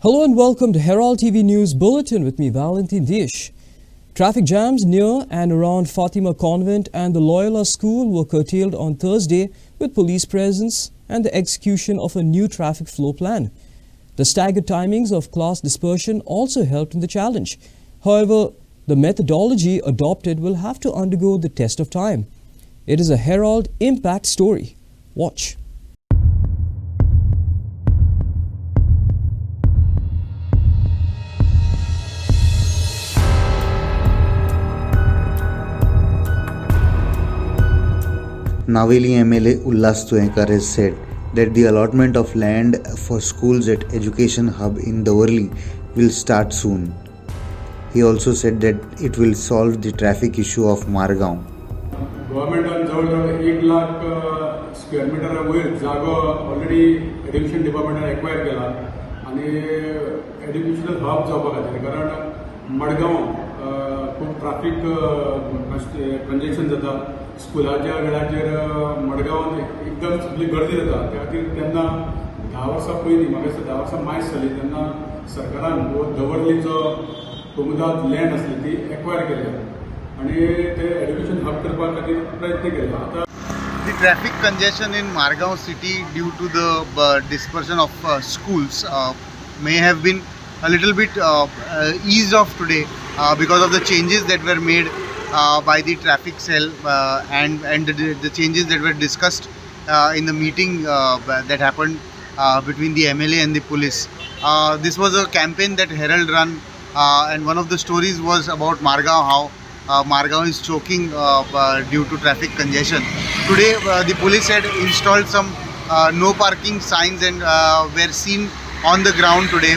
Hello and welcome to Herald TV News Bulletin with me, Valentin Dish. Traffic jams near and around Fatima Convent and the Loyola School were curtailed on Thursday with police presence and the execution of a new traffic flow plan. The staggered timings of class dispersion also helped in the challenge. However, the methodology adopted will have to undergo the test of time. It is a Herald impact story. Watch. Naveli MLA Ullas Tuenkar has said that the allotment of land for schools at Education Hub in Dawarli will start soon. He also said that it will solve the traffic issue of Margaon. गव्हर्मेंटान जवळजवळ 1 lakh square metre वयर जागो already education डिपार्टमेंटान acquire केला आणि educational hub जावपा खातीर कारण मडगांव खूब traffic congestion जाता स्कुलाच्या वेळाचेर मडगांवान एकदम सगळी गर्दी जाता त्या खातीर तेन्ना 10 वर्सां पयलीं म्हाका दिसता 10 वर्सां मायज जाली तेन्ना सरकारान हो दवर्लीचो कोमुदाद लँड आसली ती एक्वायर केल्या आणि ते एड्युकेशन हब करपा खातीर प्रयत्न केले. आता The traffic congestion in Margaon city due to the dispersion of schools may have been a little bit eased off today because of the changes that were made by the traffic cell and the changes that were discussed in the meeting that happened between the MLA and the police. This was a campaign that Herald run and one of the stories was about Margaon, how Margaon is choking due to traffic congestion. Today the police had installed some no parking signs and were seen on the ground today.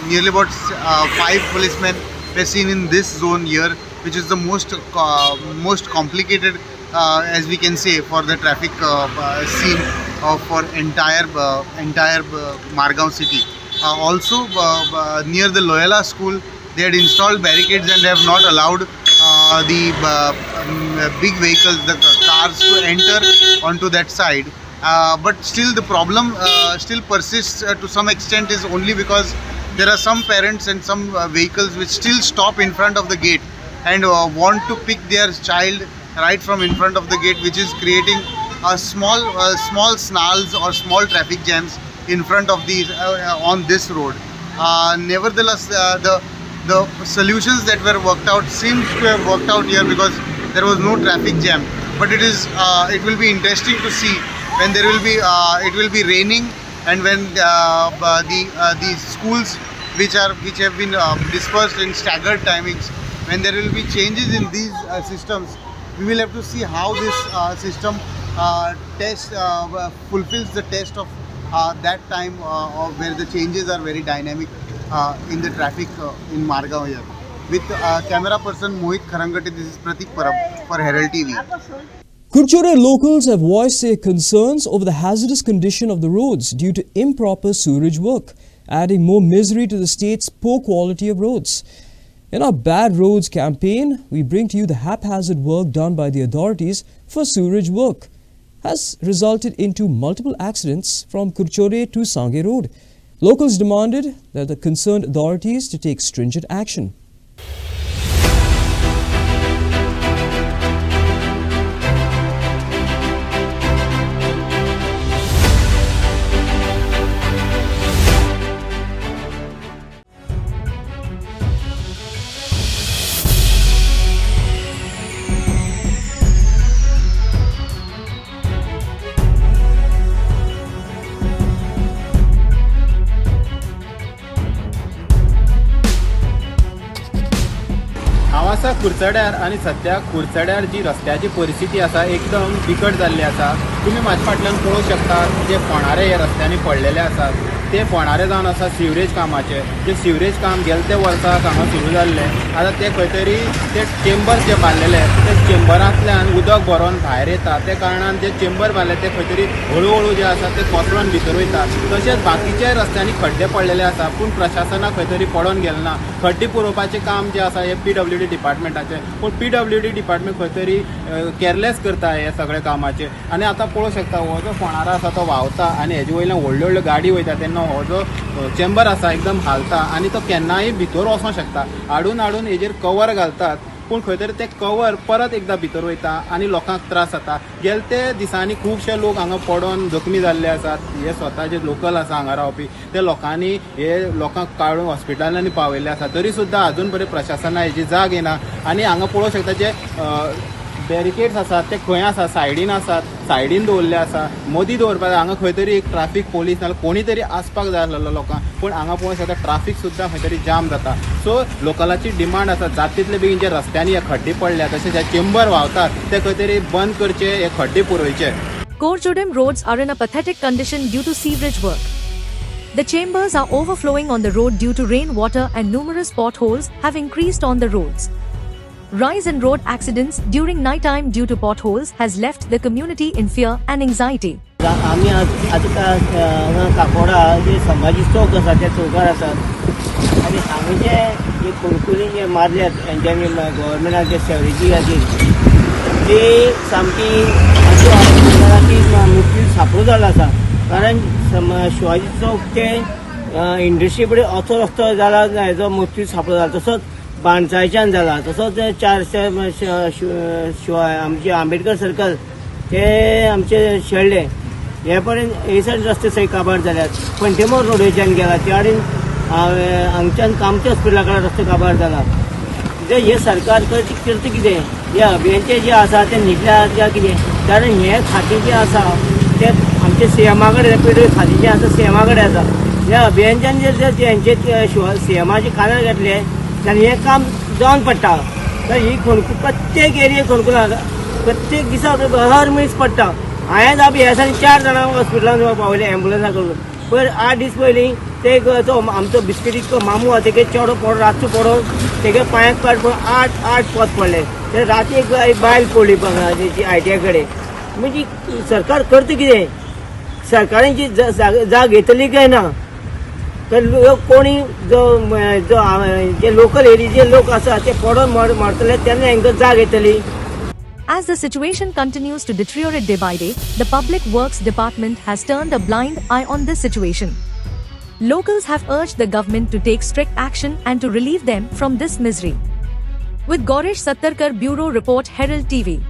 Nearly about 5 policemen were seen in this zone here, which is the most complicated as we can say for the traffic scene for entire Margaon city. Also near the Loyola school they had installed barricades and have not allowed the big vehicles, the cars to enter onto that side. But still the problem still persists to some extent is only because there are some parents and some vehicles which still stop in front of the gate and want to pick their child right from in front of the gate, which is creating a small snarls or small traffic jams in front of these on this road. Nevertheless, the solutions that were worked out seems to have worked out here because there was no traffic jam. But it will be interesting to see when it will be raining and when the schools which have been dispersed in staggered timings, when there will be changes in these systems, we will have to see how this system fulfills the test of that time where the changes are very dynamic in the traffic in Margaon here. With camera person Mohit Kharangate, this is Pratik Parab for Herald TV. Kurchore locals have voiced their concerns over the hazardous condition of the roads due to improper sewerage work, adding more misery to the state's poor quality of roads. In our Bad Roads campaign, we bring to you the haphazard work done by the authorities for sewerage work has resulted into multiple accidents from Kurchore to Sange Road. Locals demanded that the concerned authorities to take stringent action. हांव आसा कुर्चड्यार आनी सध्या कुर्चड्यार जी रस्त्याची परिस्थिती आसा एकदम बिकट जाल्ली आसा. तुमी म्हाज्या फाटल्यान पळोवंक शकतात जे फोंडारे हे रस्त्यांनी पडलेले आसात ते फोंडारे जावन आसा सिवरेज कामाचे. जे सिवरेज काम गेले ते वर्सा कामां सुरू जाल्ले. आतां ते खंय तरी ते चेंबर जे बांदलेले ते चेंबरांतल्यान उदक भरोन भायर येता. ते कारणान जे चेंबर बांदले ते खंय तरी हळू जे आसा ते कोसळून भितर वयता. तशेंच बाकीच्या रस्त्यांनी खड्डे पडलेले आसा पूण प्रशासनाक खंय तरी पडोवन गेले ना. खड्डे पुरोवपाचें काम जे आसा हे PWD डिपार्टमेंटाचे, पूण PWD डिपार्टमेंट खंय तरी केअरलेस करता हे सगळे कामाचे. आनी आतां पळोवंक शकता हो जो फोंडारो आसा तो व्हांवता आनी हेजे वयल्यान व्हडल्यो व्हडल्यो गाडी वयता तेन्ना हो जो चेंबर आसा एकदम हालता आनी तो केन्नाय भितर वचोंक शकता. हाडून हेजेर कवर घालतात पूण खंय तरी ते कवर परत एकदां भितर वयता आनी लोकांक त्रास जाता. गेले ते दिसांनी खुबशे लोक हांगा पडोन जखमी जाल्ले आसात. हे स्वता जे लोकल आसा हांगा रावपी ते लोकांनी हे लोकांक काडून हॉस्पिटलांनी पावयल्ले आसा. तरी सुद्दां अजून पर्यंत प्रशासनान हेजी जाग येना आनी हांगा पळोवंक शकता जे बॅरिकेड्स आसात ते खंय आसा, सायडीन आसात, सायडीन दवरले आसा. मदीं दवरपाक हांगा खंय तरी एक ट्राफीक पोलीस नाल्यार कोणी तरी आसपाक जाय आसलेलो लोकांक. पूण हांगा पळोवंक शकता ट्राफीक सुद्दां खंय तरी जाम जाता. सो लोकलाची डिमांड आसा जाता तितले बेगीन जे रस्त्यांनी हे खड्डे पडल्या तशें जे चेंबर व्हांवतात ते खंय तरी बंद करचे, हे खड्डे पुरयचे. Korjodem roads are in a pathetic condition due to sewerage work. The chambers are overflowing on the road due to rainwater and numerous potholes have increased on the roads. Rise in road accidents during night time due to potholes has left the community in fear and anxiety. आम्ही आता काकोडा जे संभाजी चौक आसा त्या चौकार आसात आनी हांगा जे कुरकुरी जे मारल्यात हेंच्यांनी गव्हर्मेंटान जे सेवरेजी खातीर ती सामकी ती मुश्कील सापडू जाला आसा. कारण शिवाजी चौक ते इंडस्ट्री कडेन असो रस्तो जाला हेजो मुश्कील सापडो जाला. तसोच बाणसायच्यान जाला, तसोच 400 आमचे आंबेडकर सर्कल ते आमचे शेळ्ळे हे पर्यंत हे सायड रस्ते सगळे काबार जाल्यात. पंटेमोर रोडच्यान गेला त्या वाटेन हांगच्यान कामते हॉस्पिटला कडेन रस्तो काबार जाला. म्हणजे हे सरकार करता कितें हे अभियानचे जे आसा ते निघल्यात काय कितें. कारण हे खातें जे आसा ते आमचे सीएमा कडेन पेट्रोल खातें जें आसा सीएमा कडेन आसा. ह्या अभियानच्यान जे हेंचे सीएमाचे कानार घेतले जाल्यार हें काम जावन पडटा. तर ही खणकूल प्रत्येक एरियेक खणकूल प्रत्येक दिसा हर मनीस पडटा. हांवें आतां ह्या दिसांनी 4 जाणांक हॉस्पिटलान पावयले एम्बुलन्सा कडून. पयर 8 दीस पयलीं ते तो आमचो बिस्किटीचो मामू आसा तेगे चेडो पडो रातचो पडोन तेगे पांयाक पाड पडोन 8 पोत पडले. ते राती एक बायल पडली ITI कडेन. म्हणजे सरकार करता कितें? सरकारान जी जाग घेतली काय ना. तर कोणी जो जे लोकल एरियेचे लोक आसा ते पडोन मरतले तेन्ना हांकां जाग येतली. As the situation continues to deteriorate day by day, the Public Works Department has turned a blind eye on this situation. Locals have urged the government to take strict action and to relieve them from this misery. With Gaurish Sattarkar, Bureau Report, Herald TV.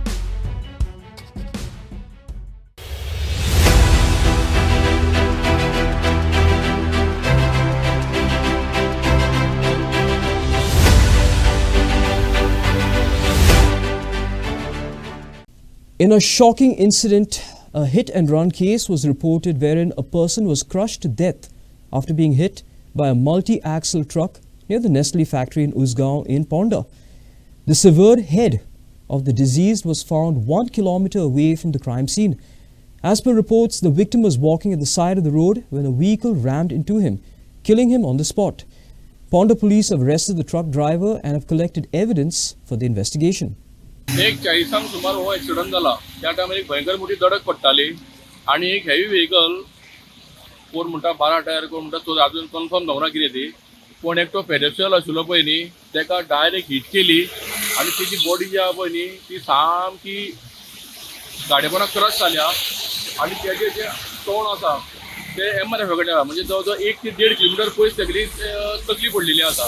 In a shocking incident, a hit-and-run case was reported wherein a person was crushed to death after being hit by a multi-axle truck near the Nestle factory in Uzgaon in Ponda. The severed head of the deceased was found 1 kilometer away from the crime scene. As per reports, the victim was walking at the side of the road when a vehicle rammed into him, killing him on the spot. Ponda police have arrested the truck driver and have collected evidence for the investigation. 1:40 सुमार हो accident जाला. त्या टायमार एक भयंकर मोठी धडक पडटाली आणि एक हेवी व्हेकल कोण म्हणटा 12 टायर कोण म्हणटा तो अजून कन्फर्म जावना कितें ती. पण एक तो पेडेस्ट्रियल आशिल्लो पळय न्ही तेका डायरेक्ट हिट केली आणि तेची बॉडी जी आहा पळय न्ही ती सामकी गाडयेपणाक क्रश जाल्या आणि तेजे जे तोंड आसा ते MRF कडेन म्हणजे जवळ 1 ते 1.5 किलोमीटर पयस तेगेली तकली पडलेली आसा.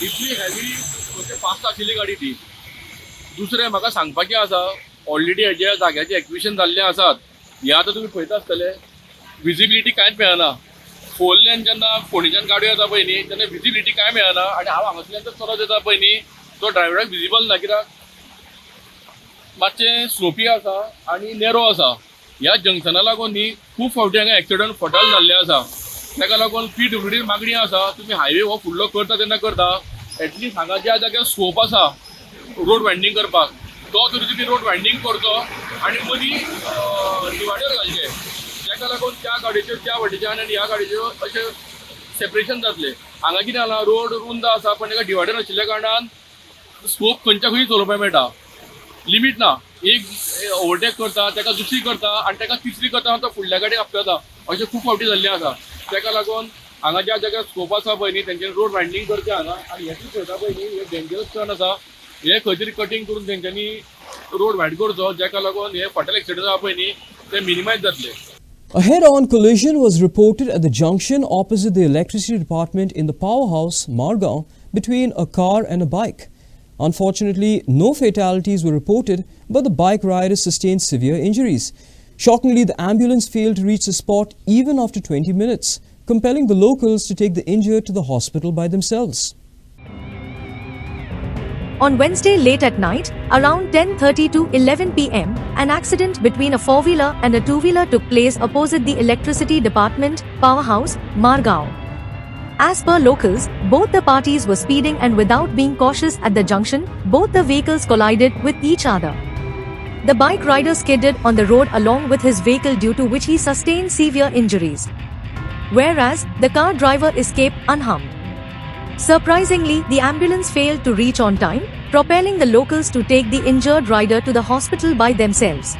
इतली हेवी म्हणजे फास्ट आशिल्ली गाडी ती. दुसरें म्हाका सांगपाचें आसा ऑलरेडी हेज्या जाग्याचें एक्विशन जाल्लें आसात. हे आतां तुमी पळयता आसतले विजिबिलिटी कांयच मेळना. फोर लेन जेन्ना फोंडेच्यान गाडयो येता पळय न्ही तेन्ना विजिबिलिटी कांय मेळना आनी हांव हांगासरल्यान जर चलत येता पळय न्ही तो ड्रायव्हराक विजिबल ना. कित्याक मातशें स्लोपी आसा आनी नेरो आसा. ह्या जंक्शना लागून न्ही खूब फावटी हांगा एक्सिडंट फटाल जाल्ले आसा. ताका लागून PWD मागणी आसा तुमी हायवे हो फुडलो करता तेन्ना करता एटलिस्ट हांगा ज्या जाग्यार स्कोप आसा रोड वायंडींग करपाक तो तरी तुमी रोड वायंडींग करचो आनी मदीं डिवायडर घालचे. ताका लागून त्या गाडयेच्यो त्या वाटेच्यान आनी ह्या गाडयेच्यो अशें सेपरेशन जातलें. हांगा कितें जाला रोड रुंद आसा पण ताका डिवायडर आशिल्ल्या कारणान स्कोप खंयच्या खंय चलोवपाक मेळटा. लिमीट ना. एक ओवरटेक करता ताका दुसरी करता आनी ताका तिसरी करता तो फुडल्या गाडयेक आपयता. अशें खूब फावटी जाल्लें आसा. ताका लागून हांगा ज्या जाग्यार स्कोप आसा पळय न्ही तेंच्यांनी रोड वायंडींग करचें हांगा आनी हें पळयता पळय न्ही हे डेंजरस टर्न आसा. हे खंय तरी कटींग करून तेंच्यांनी रोड वायड करचो जाका लागून हे फाटल एक्सिडंट आसा पळय न्ही ते मिनिमायज जातले. A head-on collision was reported at the junction opposite the electricity department in the powerhouse, Margao, between a car and a bike. Unfortunately, no fatalities were reported, but the bike rider sustained severe injuries. Shockingly, the ambulance failed to reach the spot even after 20 minutes, compelling the locals to take the injured to the hospital by themselves. On Wednesday late at night, around 10:30 to 11 p.m., an accident between a four-wheeler and a two-wheeler took place opposite the electricity department, powerhouse, Margao. As per locals, both the parties were speeding and without being cautious at the junction, both the vehicles collided with each other. The bike rider skidded on the road along with his vehicle, due to which he sustained severe injuries, whereas the car driver escaped unharmed. Surprisingly, the ambulance failed to reach on time, propelling the locals to take the injured rider to the hospital by themselves.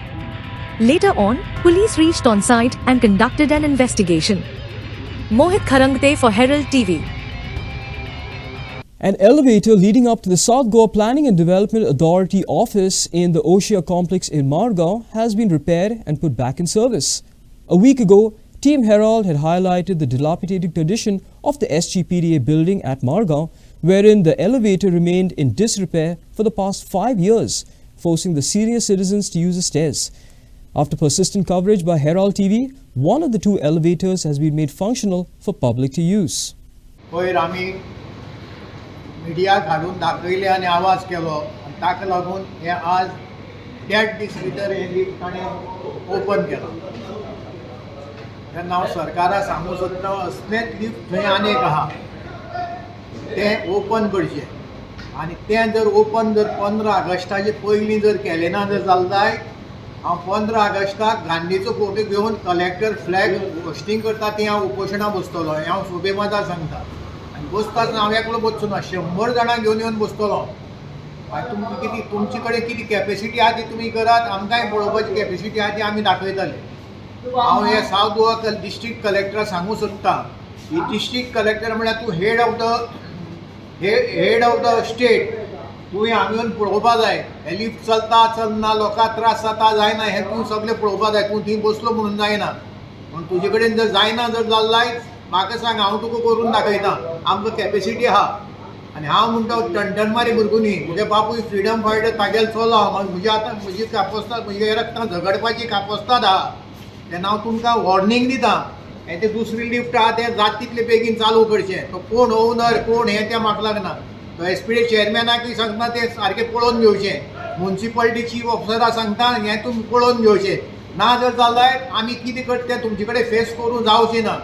Later on, police reached on site and conducted an investigation. Mohit Kharangte for Herald TV. An elevator leading up to the South Goa Planning and Development Authority office in the Oshia complex in Margao has been repaired and put back in service. A week ago, Team Herald had highlighted the dilapidated condition of the SGPDA building at Margao, wherein the elevator remained in disrepair for the past 5 years, forcing the senior citizens to use the stairs. After persistent coverage by Herald TV, one of the two elevators has been made functional for public to use. पयर आमी मिडियाक हाडून दाखयले आनी आवाज केलो आनी ताका लागून हे आज देड दीस भितर हे लिफ्ट ताणें ओपन केलां. तेन्ना हांव सरकाराक सांगूंक सोदता, असलेंच लिफ्ट थंय आनीक आहा तें ओपन करचें आनी तें जर ओपन जर 15 ऑगस्टाचे पयलीं जर केलें ना जर जालें जायत, हांव 15 ऑगस्टाक गांधीचो फोटो घेवन कलेक्टर फ्लॅग होस्टिंग करता ती हांव उपोशणां बसतलो. हें हांव सोबे मदार सांगता. आनी बसता आसतना हांव एकलो बसचो ना, 100 जाणां घेवन येवन बसतलो. तुमकां कितें तुमचे कडेन कितें कॅपेसिटी आहा ती तुमी करात, आमकांय पळोवपाची कॅपेसिटी आहा ती आमी दाखयतले. हांव हे सावथ गोवा डिस्ट्रिक्ट कलेक्टराक सांगूंक सोदता, ही डिस्ट्रिक्ट कलेक्टर म्हळ्यार तूं हेड ऑफ द स्टेट, तुवें हांगा येवन पळोवपा जाय हे लिफ्ट चलता चलना, लोकांक त्रास जाता जायना हें तूं सगळें पळोवपा जाय. तूं थंय बसलो म्हणून जायना. पूण तुजे कडेन जर जायना जर जालें जायत म्हाका सांग, हांव तुका करून दाखयता. आमकां कॅपेसिटी आहा. आनी हांव म्हणटा टंटनमारी भुरगुनी, म्हगे बापूय फ्रिडम फायटर तागेलो चलो, म्हजी आतां म्हजी कापोस्ताद म्हजे रक्तां झगडपाची कापोस्ताद आहा. तेन्ना हांव तुमकां वॉर्निंग दिता, हें तें दुसरी लिफ्ट आहा तें जाता तितलें बेगीन चालू करचें. तो कोण ओनर कोण हें तें म्हाका लागना. तो एसपीडी चेअरमॅनाकूय सांगता तें सारकें पळोवन घेवचें. म्युन्सिपालिटी चीफ ऑफिसराक सांगता हें तुमी पळोवन घेवचें. ना जर जालें जायत आमी कितें करता तें तुमचे कडेन फेस करूं जावचें ना.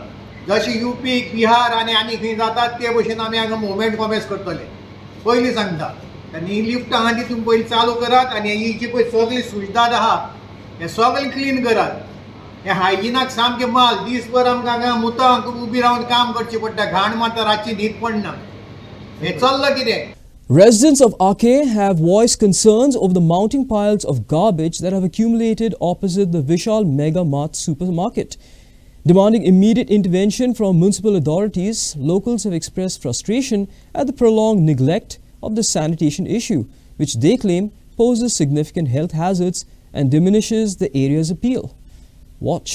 जशें यूपी बिहार आनी खंय जातात ते भशेन आमी हांगा मुवमेंट कॉमेस करतले. पयलीं सांगता. आनी ही लिफ्ट आहा ती तुमी पयलीं चालू करात आनी ही जी पळय सगळी सुविधा आहा हें सगळें क्लीन करात. हे हायजिनाक सामकें माल दीसभर आमकां हांगा मुतांक उबी रावन काम करचें पडटा. घाण मात रातची न्हीद पडना. हें चल्लां कितें? Residents of Ake have voiced concerns over the mounting piles of garbage that have accumulated opposite the Vishal Mega Mart supermarket. Demanding immediate intervention from municipal authorities, locals have expressed frustration at the prolonged neglect of the sanitation issue, which they claim poses significant health hazards and diminishes the area's appeal. Watch.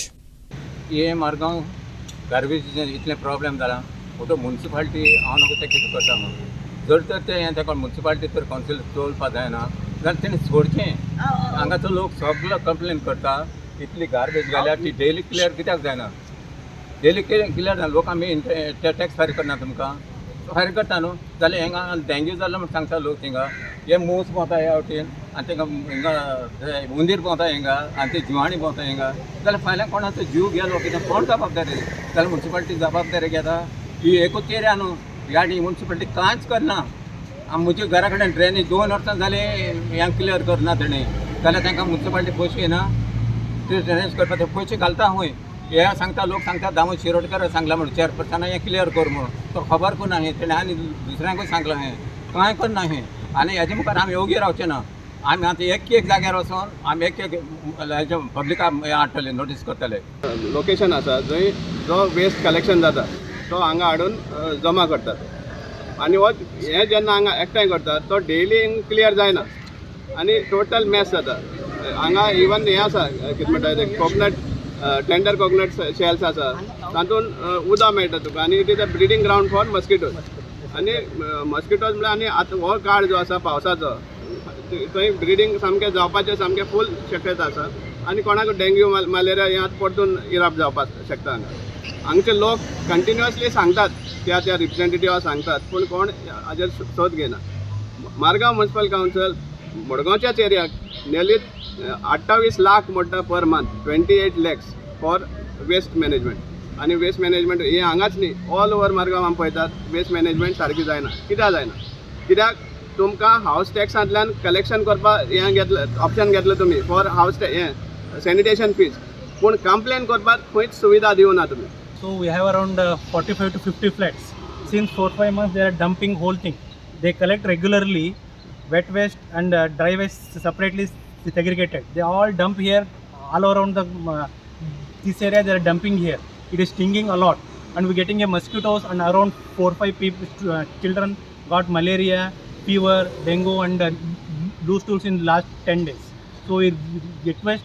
ये Margao garbage इतले problem जाला, तो municipality हांव नको तें कितें करता म्हणून. जर तर तें हें तेका म्युन्सिपालिटी तर कावन्सील चलोवपा जायना जाल्यार तेणें सोडचें. हांगाचो लोक सगळो कंप्लेन करता, इतली गार्बेज घाल्या ती डेली क्लियर कित्याक जायना. डेली क्लियर जालें लोक आमी टॅक्स फारीक करना तुमकां फारीक करता न्हू. जाल्यार हिंगा डेंग्यू जालो म्हण सांगता लोक थिंगा. हे मूस भोंवता ह्या वटेन आनी तांकां हिंगा हुंदीर भोंवता हिंगा आनी ते जिवाणी भोंवता हिंगा. जाल्यार फाल्यां कोणाचो जीव गेलो कितें कोण जबाबदारी? जाल्यार म्युन्सिपालिटी जबाबदारी घेता. ही एकूच एरिया न्हू, ह्या म्युन्सिपालिटी कांयच करना. म्हज्या घरा कडेन ड्रेनेज 2 वर्सां जाले हें क्लियर करना तेणें. जाल्यार तांकां म्युन्सिपालिटी पयशे येना ते ड्रेनेज करपाक ते पयशे घालता खंय. हे सांगता लोक सांगता दामोद शिरोडकर सांगला म्हणून चेअरपर्सना हें क्लियर कर म्हणून. तो खबर करना हें तेणें आनी दुसऱ्यांकूय सांगलां हें कांय करना हें. आनी हेजे मुखार आमी योग्य रावचे ना. आमी आतां एक जाग्यार वचोन आमी एक हेजे पब्लिकाक हें हाडटले नोटीस करतले. लोकेशन आसा जंय जो वेस्ट कलेक्शन जाता तो हांगा हाडून जमा करतात आनी हो हें जेन्ना हांगा एकठांय करतात तो डेली क्लियर जायना आनी टोटल मॅस जाता. हांगा इवन हें आसा कितें म्हणटा तें कोकोनट टेंडर कोकोनट शेल्स आसा तातूंत उदक मेळटा तुका आनी it is a breeding ground for mosquitoes आनी मस्किटोज म्हळ्यार आनी आतां हो काळ जो आसा पावसाचो थंय ब्रिडींग सामकें जावपाचें सामकें फूल शक्यता आसा आनी कोणाक डेंग्यू मलेरिया हें आतां परतून इराप जावपाक शकता हांगचे लोक कंटिन्युअसली सांगतात त्या रिप्रेझेंटेटिव्हा सांगतात पूण कोण हाजेर सोद घेना मारगांव म्युनिसिपल कावन्सिल मडगांवच्याच एरियाक नियरली 28 लाख म्हणटा per month 28 lakhs for waste management आनी वेस्ट मॅनेजमेंट हे हांगाच न्ही ऑल ओवर मारगांव आमी पळयतात वेस्ट मॅनेजमेंट सारकी जायना कित्याक तुमकां हावस टॅक्सांतल्यान कलेक्शन करपाक हें घेतलं ऑप्शन घेतलं तुमी फॉर हावस हें सॅनिटेशन फीज पूण कंप्लेन करपाक खंयच सुविधा दिवना तुमी. So we have around 45 to 50 flats. Since 4-5 months they are dumping whole thing. They collect regularly wet waste and dry waste separately segregated. They all dump here all around this area. They are dumping here. It is stinging a lot and we're getting a mosquitoes and around 4-5 people children got malaria, fever, dengue and loose stools in last 10 days. So we request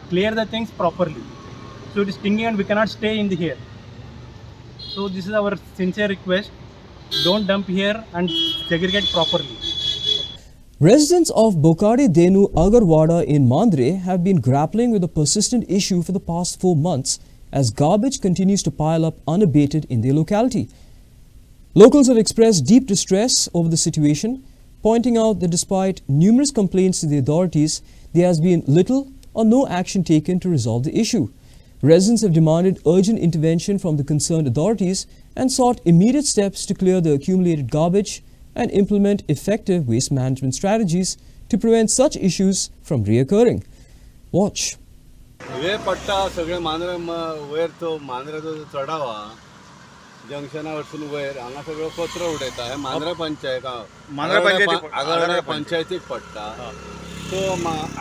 clear the things properly. So it is stinging and we cannot stay in the here. So this is our sincere request. Don't dump here and segregate properly. Residents of Bokade Denu Agarwada in Mandre have been grappling with a persistent issue for the past 4 months as garbage continues to pile up unabated in their locality. Locals have expressed deep distress over the situation, pointing out that despite numerous complaints to the authorities, there has been little or no action taken to resolve the issue. Residents have demanded urgent intervention from the concerned authorities and sought immediate steps to clear the accumulated garbage and implement effective waste management strategies to prevent such issues from reoccurring. Watch. हे पट्टा सगळे मांद्रे वयर तो मांद्रेचो चढाव हा जंक्शना वरसून वयर हांगा सगळो कचरो उडयता हे मांद्रे पंचायत आगारडे पंचायतीक पडटा तो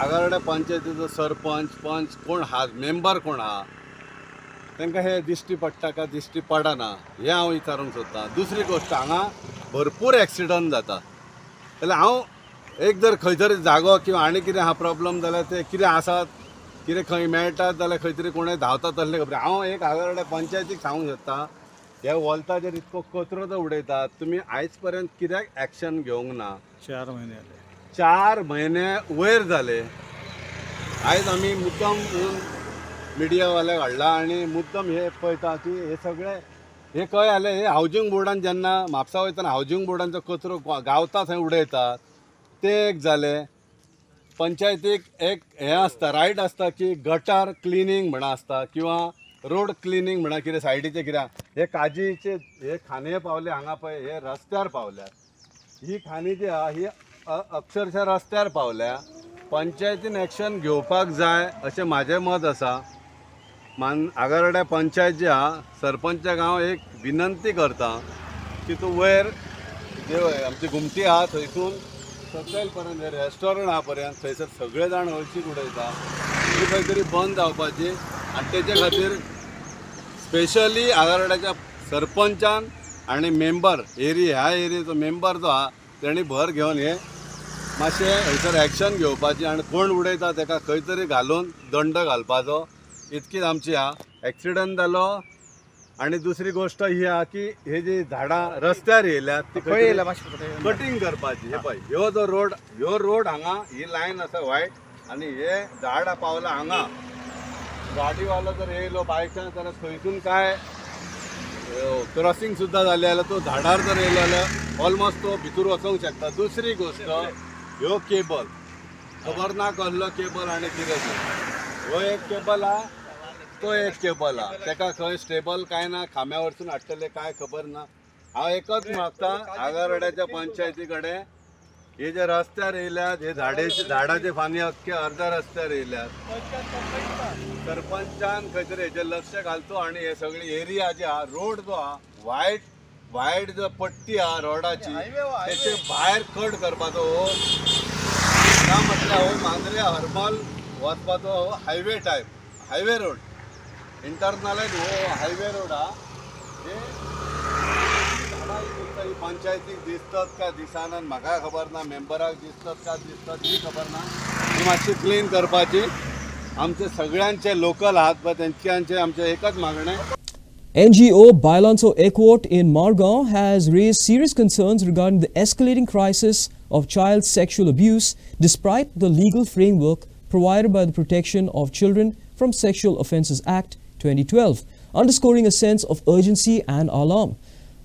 आगारडे पंचायतीचो सरपंच पंच कोण हा मेंबर कोण हा तांकां हे दिश्टी पडटा काय दिश्टी पडना हे हांव विचारूंक सोदतां. दुसरी गोश्ट हांगा भरपूर एक्सिडंट जाता जाल्यार हांव एक जर खंय तरी जागो किंवा आनी कितें हा प्रॉब्लम जाल्यार ते कितें आसात कितें खंय मेळटात जाल्यार खंय तरी कोणूय धांवतात तसले खबर. हांव एक आगारडे पंचायतीक सांगूंक सोदतां ह्या वॉल्ताचेर इतको कचरो तो उडयतात तुमी आयज पर्यंत कित्याक एक्शन घेवंक ना. 4 म्हयने वयर जाले. आयज आमी मुद्दम मिडियावाले हाडला आनी मुद्दम हे पळयता की हे सगळे हे खंय जालें हे हावजींग बोर्डान जेन्ना म्हापसा वयतना हावजींग बोर्डांचो कचरो गावता थंय उडयतात ते एक जालें. पंचायतीक एक हें आसता रायट आसता की गटार क्लिनींग म्हणा आसता किंवा रोड क्लिनींग म्हणा कितें सायडीचे कित्याक हे काजीचे हे खाने पावले हांगा पळय हे रस्त्यार पावल्यात ही खाणी जी आहा ही अक्षरशः रस्त्यार पावल्या. पंचायतीन एक्शन घेवपाक जाय अशें म्हाजें मत आसा. आगारड्या पंचायत जी आहा सरपंचाक हांव एक विनंती करता की तूं वयर जे आमची घुमटी आहा थंयसून सकयल पर्यंत रेस्टॉरंट आहा पर्यंत थंयसर सगळे जाण हळशीक उडयता ती खंय तरी बंद जावपाची आनी तेचे खातीर स्पेशली आगारड्याच्या सरपंचान आनी मेंबर ह्या एरियेचो मेंबर जो आहा तेणी भर घेवन हे मातशें हयसर एक्शन घेवपाची आनी कोण उडयता ताका खंय तरी घालून दंड घालपाचो इतकीच आमची हा. एक्सिडंट जालो आनी दुसरी गोश्ट ही आहा की हे जी झाडां रस्त्यार येयल्यात ती कटींग करपाची. हे पळय ह्यो रोड हांगा ही लायन आसा वायट आनी हे झाड पावला हांगा गाडीवालो जर येयलो बाय चान्स जाल्यार थंयसून काय क्रॉसिंग सुद्दां जालें जाल्यार तो झाडार जर येयलो जाल्यार ऑलमोस्ट तो भितर वचूंक शकता. दुसरी गोश्ट ह्यो केबल खबर ना कसलो केबल आनी कितें हो एक केबल हा तो एक केबल हा तेका खंय स्टेबल काय ना खांब्या वरसून हाडटले काय खबर ना. हांव एकच मागता आगारड्याच्या पंचायती कडेन हे जे रस्त्यार येयल्यात हे झाडाचे फानी अख्खे अर्ध्या रस्त्यार येयल्यात सरपंचान खंय तरी हेजेर लक्ष घालचो आनी हे सगळी एरिया जी आहा रोड जो आहा वायट जो पट्टी आहा रोडाची तेचे भायर कट करपाचो हो ना म्हटल्यार हो मांद्रे हरमल वचपाचो हो हायवे टायप हायवे रोड इंटरनलायज हो हायवे रोड आहा हे ही पंचायतीक दिसतात का दिसना म्हाका खबर ना मेंबराक दिसतात का दिसतात ही खबर ना ही मातशी क्लीन करपाची आमचे सगळ्यांचे लोकल आहात पण त्यांचे आमचे एकच मागणें. NGO Bailanso Ekwot in Margao has raised serious concerns regarding the escalating crisis of child sexual abuse despite the legal framework provided by the Protection of Children from Sexual Offences Act 2012, underscoring a sense of urgency and alarm.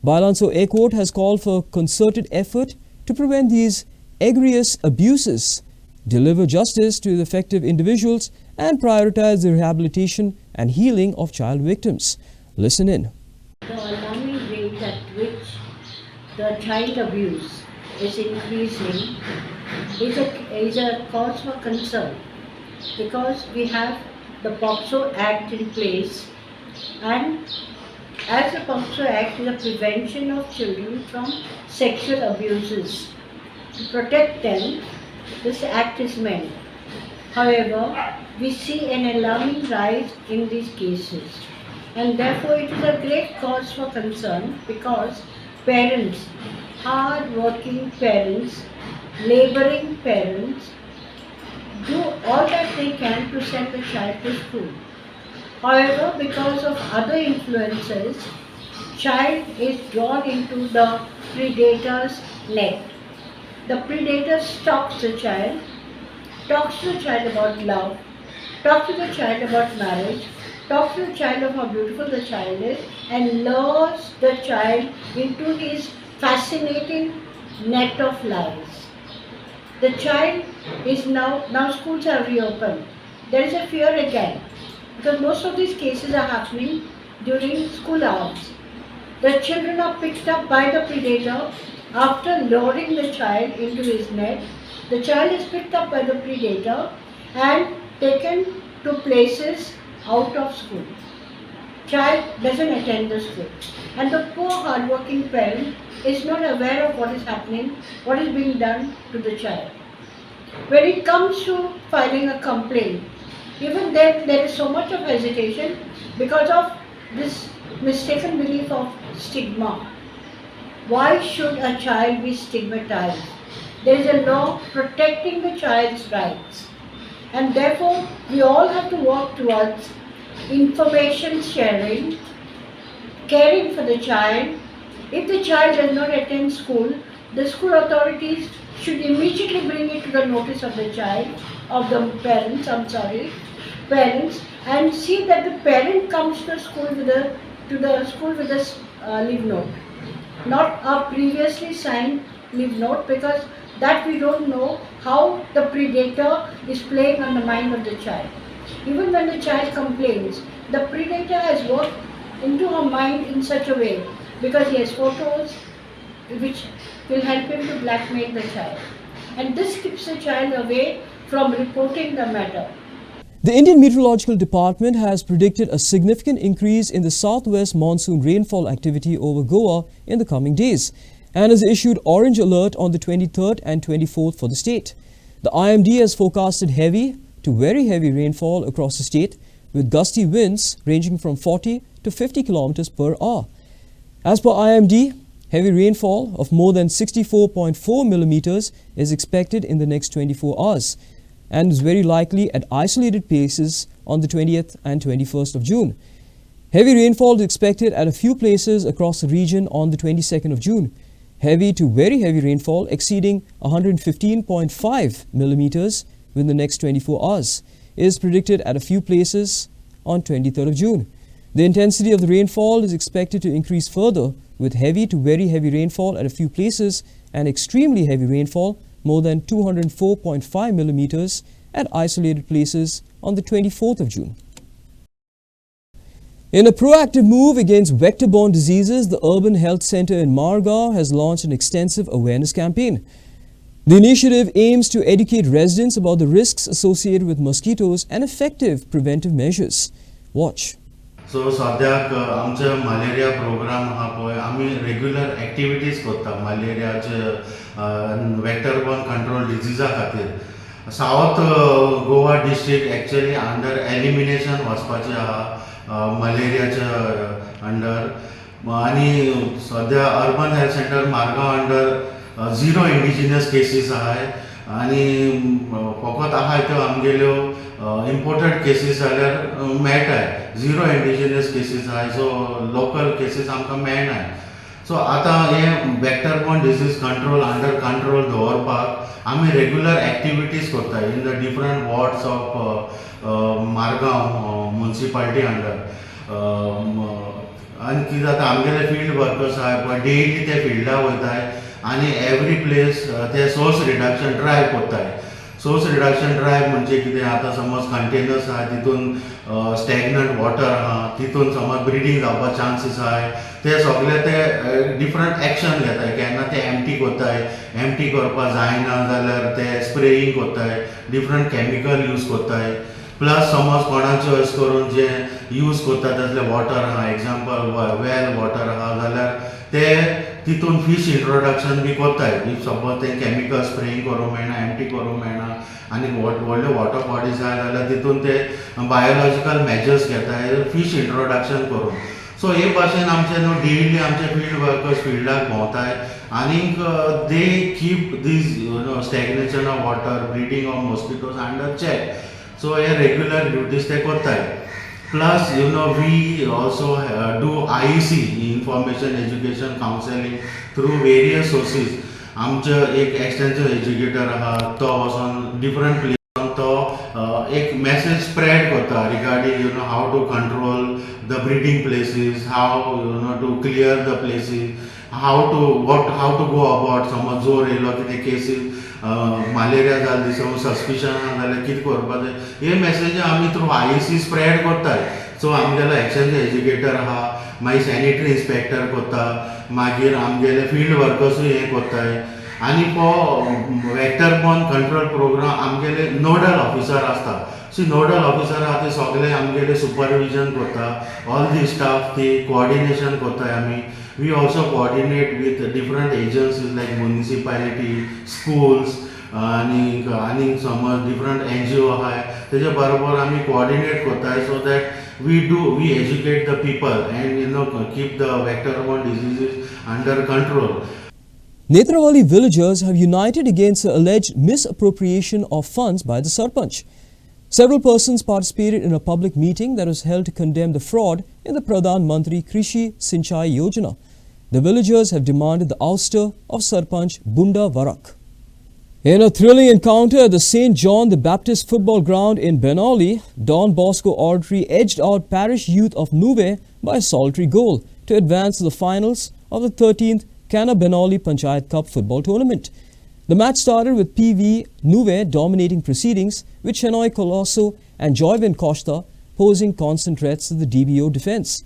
Bailanso Ekwot has called for concerted effort to prevent these egregious abuses, deliver justice to the affected individuals, and prioritize the rehabilitation and healing of child victims. Listen in. The alarming rate at which the child abuse is increasing is a cause for concern, because we have the POCSO Act in place, and as the POCSO Act is a prevention of children from sexual abuses. To protect them, this act is meant. However, we see an alarming rise in these cases, and therefore it is a great cause for concern, because parents, hard-working parents, laboring parents, do all that they can to send the child to school. However, because of other influences, child is drawn into the predator's net. The predator stalks the child, talks to the child about love, talks to the child about marriage, talks to the child of how beautiful the child is, and lures the child into his fascinating net of lies. The child is now schools are reopened. There is a fear again, because most of these cases are happening during school hours. The children are picked up by the predator. After luring the child into his net, the child is picked up by the predator and taken to places out of school. Child doesn't attend the school, and the poor hard-working parent is not aware of what is happening, what is being done to the child. When it comes to filing a complaint, even then there is so much of hesitation because of this mistaken belief of stigma. Why should a child be stigmatized? There is a law protecting the child's rights, and therefore we all have to work towards information sharing, caring for the child. If the child does not attend school, the school authorities should immediately bring it to the notice of the child, of the parents, parents, and see that the parent comes to the school with a leave note. Not a previously signed leave note, because that we don't know how the predator is playing on the mind of the child. Even when the child complains, the predator has worked into her mind in such a way, because he has photos which will help him to blackmail the child. And this keeps the child away from reporting the matter. The Indian Meteorological Department has predicted a significant increase in the southwest monsoon rainfall activity over Goa in the coming days, and has issued orange alert on the 23rd and 24th for the state. The IMD has forecasted heavy to very heavy rainfall across the state, with gusty winds ranging from 40 to 50 kilometers per hour. As per IMD, heavy rainfall of more than 64.4 millimeters is expected in the next 24 hours, and is very likely at isolated places on the 20th and 21st of June. Heavy rainfall is expected at a few places across the region on the 22nd of June. Heavy to very heavy rainfall exceeding 115.5 millimeters within the next 24 hours is predicted at a few places on 23rd of June. The intensity of the rainfall is expected to increase further, with heavy to very heavy rainfall at a few places and extremely heavy rainfall more than 204.5 millimeters at isolated places on the 24th of June. In a proactive move against vector-borne diseases, the Urban Health Center in Margao has launched an extensive awareness campaign. The initiative aims to educate residents about the risks associated with mosquitoes and effective preventive measures. Watch. So, सद्याक आमचे malaria programme हा पळय आमी regular activities करता मलेरियाचे vector borne control डिजीजा खातीर. South Goa district actually under elimination वचपाचे आहा मलेरियाचे under, आनी सद्या urban health centre Margao under 0 indigenous cases आहाय, आनी फकत आहाय त्यो आमगेल्यो इम्पोर्टेड केसीस जाल्यार मेळटाय. 0 इंडिजिनियस केसीस आहाय, सो लोकल केसीस आमकां मेळनाय. सो आतां हे vector borne disease control under control दवरपाक आमी रेग्युलर एक्टिविटीज करता in the different wards of Margao municipality under. आनी कितें जाता, आमगेले फील्ड वर्कर्स आहाय पळय, डेली ते फिल्डाक वयताय आनी एवरी प्लेस ते सोर्स रिडक्शन ड्रायव कोत्ताय. सोर्स रिडक्शन ड्रायव म्हणजे कितें, आतां समज कंटेनर्स आहा तितून स्टॅग्नंट वॉटर आहा, तितून समज ब्रिडींग जावपा चान्सीस आहाय, ते सगळे ते डिफरंट एक्शन घेताय. केन्ना ते एम्प्टी कोत्ताय, एम्प्टी करपा जायना जाल्यार ते स्प्रेईंग कोत्ताय, डिफरंट कॅमिकल यूज कोत्ताय. प्लस समज कोणाचे अशें करून जे यूज कोत्ता तसले वॉटर आहा, एग्जाम्पल वेल वॉटर आहा जाल्यार ते तितून फिश इंट्रोडक्शन बी कोत्ताय. इफ सपोज ते कॅमिकल स्प्रेईंग करूंक मेळना, एम्प्टी करूंक मेळना आनी व्हडले वॉटर बॉडीज आहाय जाल्यार तितून ते बायोलॉजिकल मेजर्स घेताय फिश इंट्रोडक्शन करून. सो हे भाशेन आमचे न्हू डेली आमचे फील्ड वर्कर्स फिल्डाक भोंवताय आनीक they keep these stagnation of water, breeding of mosquitoes under check. So हे रेग्युलर ड्युटीज ते कोत्ताय. Plus, we also do IEC, Information Education Counseling, through various sources. आमचे एक एक्सटेन्शन एज्युकेटर आहा, तो वचून डिफरंट प्लेसांत तो एक मेसेज स्प्रेड करता regarding how to control the breeding places, how to clear the places, how to go about. समज जोर येयलो कितें केसीस मलेरिया जाल दिसो सस्पिशन आहा जाल्यार कितें करपा जाय, हे मेसेज आमी थ्रू IEC स्प्रेड करताय. सो आमगेलो एक्सचेंज एज्युकेटर आहा, मागीर सॅनिटरी इन्स्पेक्टर कोत्ता, मागीर आमगेले फील्ड वर्कर्सूय हे कोत्ताय. आनी वेक्टर बॉर्न कंट्रोल प्रोग्राम आमगेले नोडल ऑफिसर आसता. सो नोडल ऑफिसर आहा ते सगळे आमगेले सुपरविजन करता. ऑल दी स्टाफ ते कोऑर्डिनेशन कोत्ताय आमी. We also coordinate with different agencies like municipality, schools, आणि समज different NGO आहाय तेजे बरोबर आमी coordinate करताय so that we educate the people and keep the vector-borne diseases under control. Netrawali villagers have united against the alleged misappropriation of funds by the Sarpanch. Several persons participated in a public meeting that was held to condemn the fraud in the Pradhan Mantri Krishi Sinchai Yojana. The villagers have demanded the ouster of Sarpanch Bunda Varak. In a thrilling encounter at the St. John the Baptist football ground in Benali, Don Bosco Audrey edged out parish youth of Nuve by a solitary goal to advance to the finals of the 13th Kana Benali Panchayat Cup football tournament. The match started with PV Nuve dominating proceedings, with Chenoy Colosso and Joyvin Costa posing constant threats to the DBO defence.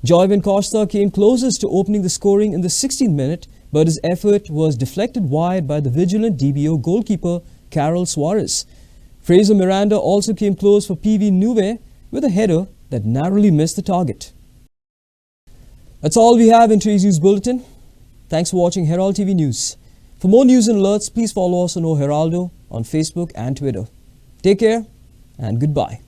Joyvin Costa came closest to opening the scoring in the 16th minute, but his effort was deflected wide by the vigilant DBO goalkeeper Carol Suarez. Fraser Miranda also came close for PV Nuve with a header that narrowly missed the target. That's all we have in today's news bulletin. Thanks for watching Herald TV News. For more news and alerts, please follow us on Heraldo on Facebook and Twitter. Take care and goodbye.